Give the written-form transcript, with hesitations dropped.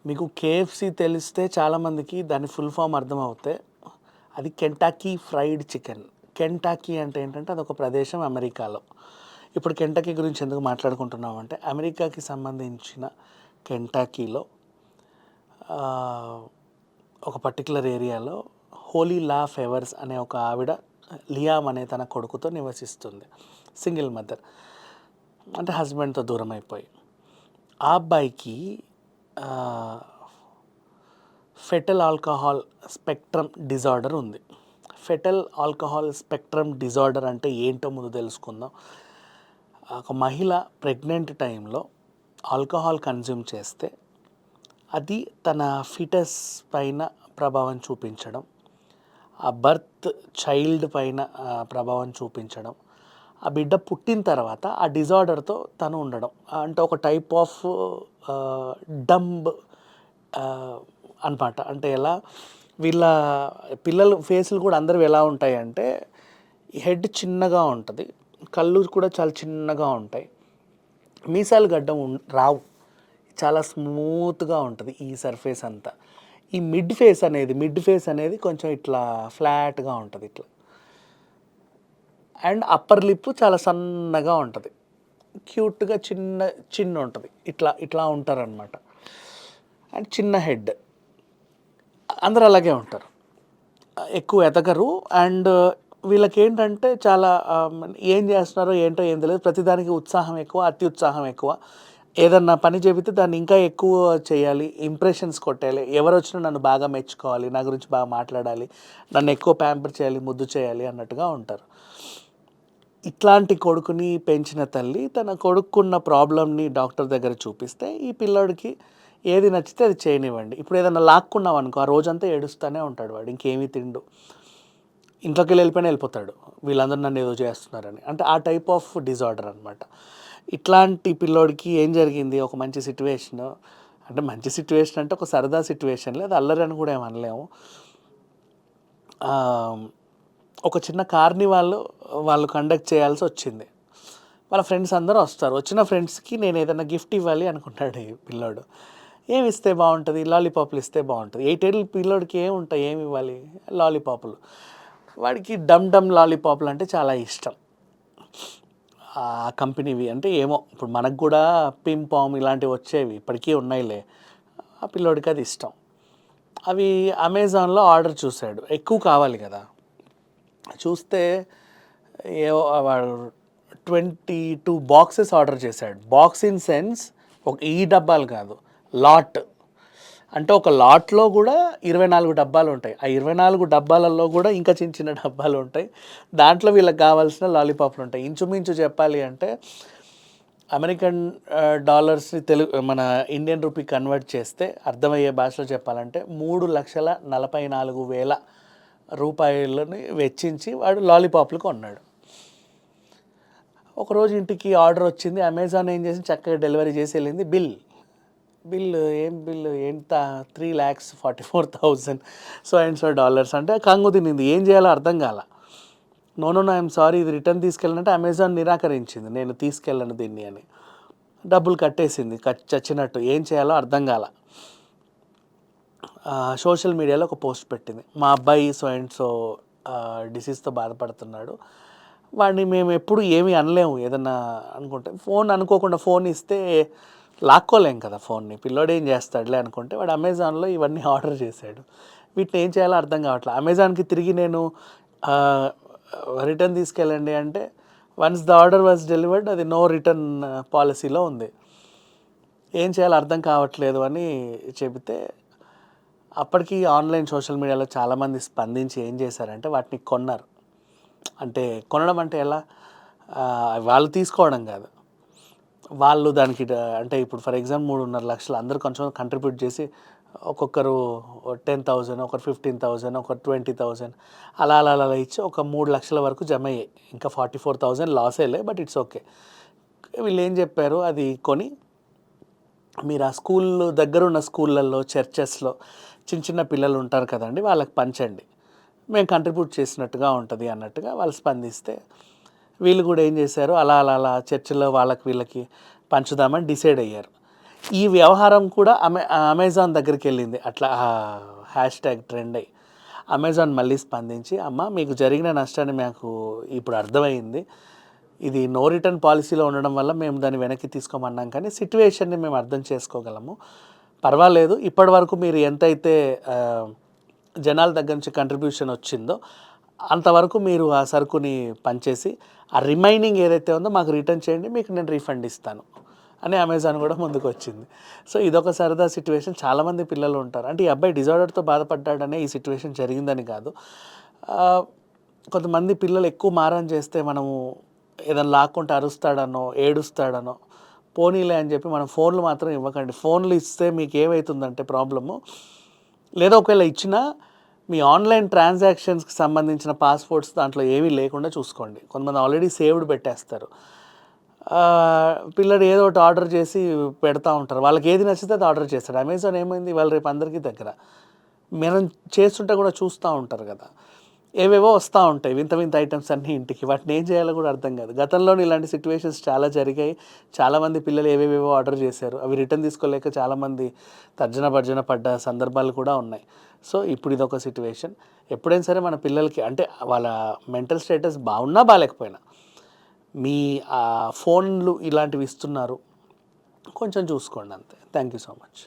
మీకు కేఎఫ్సి తెలిస్తే చాలామందికి దాని ఫుల్ ఫామ్ అర్థమవుతే అది కెంటాకీ ఫ్రైడ్ చికెన్. కెంటాకీ అంటే ఏంటంటే అదొక ప్రదేశం అమెరికాలో. ఇప్పుడు కెంటకీ గురించి ఎందుకు మాట్లాడుకుంటున్నామంటే అమెరికాకి సంబంధించిన కెంటాకీలో ఒక పర్టికులర్ ఏరియాలో హోలీ లా ఫెవర్స్ అనే ఒక ఆవిడ లియామ్ అనే తన కొడుకుతో నివసిస్తుంది. సింగిల్ మదర్, అంటే హస్బెండ్తో దూరం అయిపోయి. ఆ అబ్బాయికి ఫెటల్ ఆల్కహాల్ స్పెక్ట్రమ్ డిజార్డర్ ఉంది. ఫెటల్ ఆల్కహాల్ స్పెక్ట్రమ్ డిజార్డర్ అంటే ఏంటో ముందు తెలుసుకుందాం. ఒక మహిళ ప్రెగ్నెంట్ టైంలో ఆల్కహాల్ కన్జ్యూమ్ చేస్తే అది తన ఫిటస్ పైన ప్రభావం చూపించడం, ఆ బర్త్ చైల్డ్ పైన ప్రభావం చూపించడం, ఆ బిడ్డ పుట్టిన తర్వాత ఆ డిజార్డర్తో తను ఉండడం, అంటే ఒక టైప్ ఆఫ్ డంబ్ అనమాట. అంటే ఎలా వీళ్ళ పిల్లలు ఫేసులు కూడా అందరూ ఎలా ఉంటాయి అంటే హెడ్ చిన్నగా ఉంటుంది, కళ్ళు కూడా చాలా చిన్నగా ఉంటాయి, మీసాలు గడ్డం రావు, చాలా స్మూత్గా ఉంటుంది ఈ సర్ఫేస్ అంతా. ఈ మిడ్ ఫేస్ అనేది కొంచెం ఇట్లా ఫ్లాట్గా ఉంటుంది ఇట్లా. అండ్ అప్పర్ లిప్ చాలా సన్నగా ఉంటుంది, క్యూట్గా చిన్న ఉంటుంది, ఇట్లా ఉంటారనమాట. అండ్ చిన్న హెడ్, అందరూ అలాగే ఉంటారు, ఎక్కువ ఎదగరు. అండ్ వీళ్ళకి ఏంటంటే చాలా ఏం చేస్తున్నారో ఏంటో ఏం తెలియదు, ప్రతిదానికి ఉత్సాహం ఎక్కువ, అతి ఉత్సాహం ఎక్కువ. ఏదన్నా పని చెబితే దాన్ని ఇంకా ఎక్కువ చేయాలి, ఇంప్రెషన్స్ కొట్టేయాలి, ఎవరు వచ్చినా నన్ను బాగా మెచ్చుకోవాలి, నా గురించి బాగా మాట్లాడాలి, నన్ను ఎక్కువ ప్యాంపర్ చేయాలి, ముద్దు చేయాలి అన్నట్టుగా ఉంటారు. ఇట్లాంటి కొడుకుని పెంచిన తల్లి తన కొడుకున్న ప్రాబ్లమ్ని డాక్టర్ దగ్గర చూపిస్తే ఈ పిల్లోడికి ఏది నచ్చితే అది చేయనివ్వండి. ఇప్పుడు ఏదైనా లాక్కున్నాం అనుకో, ఆ రోజంతా ఏడుస్తూనే ఉంటాడు వాడు, ఇంకేమీ తిండు, ఇంట్లోకి వెళ్ళిపోతాడు, వీళ్ళందరూ నన్ను ఏదో చేస్తున్నారని. అంటే ఆ టైప్ ఆఫ్ డిజార్డర్ అనమాట. ఇట్లాంటి పిల్లోడికి ఏం జరిగింది, ఒక మంచి సిట్యువేషన్, అంటే మంచి సిట్యువేషన్ అంటే ఒక సరదా సిట్యువేషన్, లేదు అల్లరి అని కూడా ఏమనలేము. ఒక చిన్న కార్నివాల్ వాళ్ళు కండక్ట్ చేయాల్సి వచ్చింది. వాళ్ళ ఫ్రెండ్స్ అందరూ వస్తారు, వచ్చిన ఫ్రెండ్స్కి నేను ఏదైనా గిఫ్ట్ ఇవ్వాలి అనుకుంటాడు ఈ పిల్లోడు. ఏమి ఇస్తే బాగుంటుంది, లాలీపాప్లు ఇస్తే బాగుంటుంది. 8 ఏళ్ళ పిల్లోడికి ఏమి ఇవ్వాలి, లాలీపాపులు. వాడికి డమ్ లాలీపాప్లు అంటే చాలా ఇష్టం, ఆ కంపెనీవి అంటే ఏమో, ఇప్పుడు మనకు కూడా పింపామ్ ఇలాంటివి వచ్చేవి, ఇప్పటికీ ఉన్నాయిలే. ఆ పిల్లోడికి అది ఇష్టం. అవి అమెజాన్లో ఆర్డర్ చూశాడు, ఎక్కువ కావాలి కదా. చూస్తే ఏవో వాడు 22 బాక్సెస్ ఆర్డర్ చేశాడు. బాక్స్ ఇన్ సెన్స్ ఒక ఈ డబ్బాలు కాదు, లాట్. అంటే ఒక లాట్లో కూడా 24 డబ్బాలు ఉంటాయి, ఆ 24 డబ్బాలలో కూడా ఇంకా చిన్న డబ్బాలు ఉంటాయి, దాంట్లో వీళ్ళకి కావాల్సిన లాలీపాప్లు ఉంటాయి. ఇంచుమించు చెప్పాలి అంటే అమెరికన్ డాలర్స్ని మన ఇండియన్ రూపీ కన్వర్ట్ చేస్తే అర్థమయ్యే భాషలో చెప్పాలంటే 3,44,000 రూపాయలని వెచ్చించి వాడు లాలీపాప్లు కొన్నాడు. ఒకరోజు ఇంటికి ఆర్డర్ వచ్చింది, అమెజాన్ ఏం చేసి చక్కగా డెలివరీ చేసి వెళ్ళింది. ఏం బిల్లు ఎంత, 3,44,000 సో డాలర్స్. అంటే కంగు తినింది, ఏం చేయాలో అర్థం కాల. నో ఐఎమ్ సారీ, ఇది రిటర్న్ తీసుకెళ్ళాలంటే అమెజాన్ నిరాకరించింది, నేను తీసుకెళ్ళను దీన్ని అని. డబ్బులు కట్టేసింది చచ్చినట్టు, ఏం చేయాలో అర్థం కాల. సోషల్ మీడియాలో ఒక పోస్ట్ పెట్టింది, మా అబ్బాయి సో డిసీజ్తో బాధపడుతున్నాడు, వాడిని మేము ఎప్పుడు ఏమీ అనలేము, ఏదన్నా అనుకుంటే అనుకోకుండా ఫోన్ ఇస్తే లాక్కోలేం కదా ఫోన్ని, పిల్లోడు ఏం చేస్తాడులే అనుకుంటే వాడు అమెజాన్లో ఇవన్నీ ఆర్డర్ చేశాడు. వీటిని ఏం చేయాలో అర్థం కావట్లేదు. అమెజాన్కి తిరిగి నేను రిటర్న్ తీసుకెళ్ళండి అంటే once the order was delivered అది నో రిటర్న్ పాలసీలో ఉంది. ఏం చేయాలో అర్థం కావట్లేదు అని చెబితే అప్పటికి ఆన్లైన్ సోషల్ మీడియాలో చాలామంది స్పందించి ఏం చేశారంటే వాటిని కొన్నారు. అంటే కొనడం అంటే ఎలా, వాళ్ళు తీసుకోవడం కాదు, వాళ్ళు దానికి అంటే ఇప్పుడు ఫర్ ఎగ్జాంపుల్ 3.5 లక్షలు అందరూ కొంచెం కంట్రిబ్యూట్ చేసి ఒక్కొక్కరు 10,000, ఒకరు 15,000, ఒకరు 20,000 అలా ఇచ్చి ఒక 3 లక్షల వరకు జమ అయ్యాయి. ఇంకా 44,000 లాసేలే, బట్ ఇట్స్ ఓకే. వీళ్ళు ఏం చెప్పారు, అది కొని మీరు ఆ స్కూల్ దగ్గర ఉన్న స్కూళ్ళల్లో, చర్చెస్లో చిన్న పిల్లలు ఉంటారు కదండి, వాళ్ళకి పంచండి, మేము కంట్రిబ్యూట్ చేసినట్టుగా ఉంటుంది అన్నట్టుగా వాళ్ళు స్పందిస్తే వీళ్ళు కూడా ఏం చేశారు, అలా చర్చిలో వాళ్ళకి వీళ్ళకి పంచుదామని డిసైడ్ అయ్యారు. ఈ వ్యవహారం కూడా అమెజాన్ దగ్గరికి వెళ్ళింది. అట్లా హ్యాష్ ట్యాగ్ ట్రెండ్ అయ్యి అమెజాన్ మళ్ళీ స్పందించి, అమ్మ మీకు జరిగిన నష్టాన్ని మాకు ఇప్పుడు అర్థమైంది. ఇది నో రిటర్న్ పాలసీలో ఉండడం వల్ల మేము దాన్ని వెనక్కి తీసుకోమన్నాం, కానీ సిట్యుయేషన్ని మేము అర్థం చేసుకోగలము. పర్వాలేదు, ఇప్పటి వరకు మీరు ఎంతైతే జనాల దగ్గర నుంచి కంట్రిబ్యూషన్ వచ్చిందో అంతవరకు మీరు ఆ సరుకుని పనిచేసి ఆ రిమైనింగ్ ఏదైతే ఉందో మాకు రిటర్న్ చేయండి, మీకు నేను రీఫండ్ ఇస్తాను అని అమెజాన్ కూడా ముందుకు వచ్చింది. సో ఇదొక సరదా సిట్యువేషన్. చాలామంది పిల్లలు ఉంటారు. అంటే ఈ అబ్బాయి డిజార్డర్తో బాధపడ్డాడనే ఈ సిట్యువేషన్ జరిగిందని కాదు. కొంతమంది పిల్లలు ఎక్కువ మారం చేస్తే మనము ఏదైనా లాక్కుంటే అరుస్తాడనో ఏడుస్తాడనో, పోనీలే అని చెప్పి మనం ఫోన్లు మాత్రం ఇవ్వకండి. ఫోన్లు ఇస్తే మీకు ఏమవుతుందంటే ప్రాబ్లము, లేదా ఒకవేళ ఇచ్చినా మీ ఆన్లైన్ ట్రాన్సాక్షన్స్కి సంబంధించిన పాస్వర్డ్స్ దాంట్లో ఏమీ లేకుండా చూసుకోండి. కొంతమంది ఆల్రెడీ సేవ్డ్ పెట్టేస్తారు. పిల్లడు ఏదో ఒకటి ఆర్డర్ చేసి పెడతా ఉంటారు. వాళ్ళకి ఏది నచ్చితే అది ఆర్డర్ చేస్తాడు. అమెజాన్ ఏమైంది, వాళ్ళు రేపు అందరికీ దగ్గర. మనం చేస్తుంటే కూడా చూస్తూ ఉంటారు కదా, ఏవేవో వస్తూ ఉంటాయి వింత వింత ఐటమ్స్ అన్నీ ఇంటికి. వాటిని ఏం చేయాలో కూడా అర్థం కాదు. గతంలో ఇలాంటి సిట్యువేషన్స్ చాలా జరిగాయి. చాలామంది పిల్లలు ఏవేవేవో ఆర్డర్ చేశారు, అవి రిటర్న్ తీసుకోలేక చాలామంది తర్జన భర్జన పడ్డ సందర్భాలు కూడా ఉన్నాయి. సో ఇప్పుడు ఇదొక సిట్యువేషన్. ఎప్పుడైనా సరే మన పిల్లలకి, అంటే వాళ్ళ మెంటల్ స్టేటస్ బాగున్నా బాగాలేకపోయినా, మీ ఫోన్లు ఇలాంటివి ఇస్తున్నారు, కొంచెం చూసుకోండి అంతే. Thank you so much.